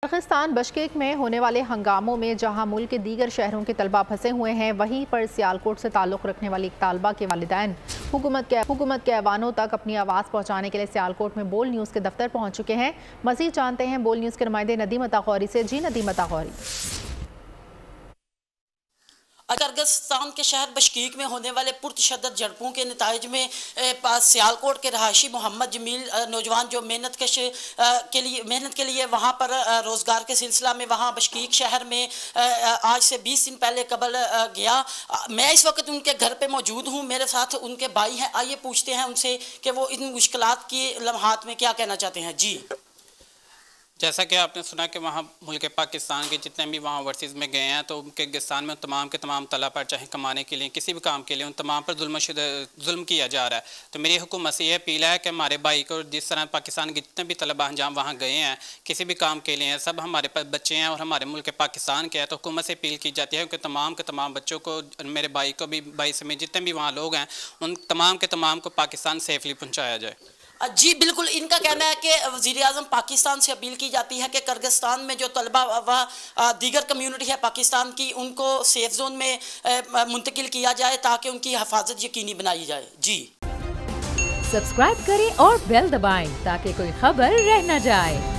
Kyrgyzstan Bishkek में होने वाले हंगामों में जहां मुल्क के दीगर शहरों के तलबा फंसे हुए हैं, वहीं पर सियालकोट से ताल्लुक़ रखने वाली एक तालबा के वालिदैन हुकूमत के ऐवानों तक अपनी आवाज़ पहुँचाने के लिए सियालकोट में बोल न्यूज़ के दफ्तर पहुँच चुके हैं। मज़ीद जानते हैं बोल न्यूज़ के नुमाइंदे नदीम अता गौरी से। जी नदीम अता गौरी। कर्गिस्तान के शहर बिश्केक में होने वाले पुरतशद्दद झड़पों के नताइज में सियालकोट के रहायशी मोहम्मद जमील नौजवान जो मेहनत के लिए वहाँ पर रोज़गार के सिलसिला में वहाँ बिश्केक शहर में आज से 20 दिन पहले कबल गया। मैं इस वक्त उनके घर पे मौजूद हूँ, मेरे साथ उनके भाई हैं। आइए पूछते हैं उनसे कि वो इन मुश्किलात की लम्हात में क्या कहना चाहते हैं। जी, जैसा कि आपने सुना कि वहाँ मुल्क पाकिस्तान के जितने भी वहाँ ओवरसीज़ में गए हैं तो उनके किसान में तमाम के तमाम तला पर चाहे कमाने के लिए किसी भी काम के लिए उन तमाम पर जुल्म किया जा रहा है। तो मेरी हुकूमत से यह अपील है कि हमारे भाई को जिस तरह पाकिस्तान के जितने भी तलबा जहाँ वहाँ गए हैं किसी भी काम के लिए सब हमारे बच्चे हैं और हमारे मुल्क पाकिस्तान के हैं, तो हुकूमत से अपील की जाती है कि तमाम के तमाम बच्चों को, मेरे भाई को भी, भाई समेत जितने भी वहाँ लोग हैं, उन तमाम के तमाम को पाकिस्तान सेफली पहुँचाया जाए। जी बिल्कुल, इनका कहना है कि वज़ीर-ए-आज़म पाकिस्तान से अपील की जाती है कि कर्गिस्तान में जो तलबा व दीगर कम्यूनिटी है पाकिस्तान की, उनको सेफ जोन में मुंतकिल किया जाए ताकि उनकी हिफाजत यकीनी बनाई जाए। जी, सब्सक्राइब करें और बेल दबाएं ताकि कोई खबर रह न जाए।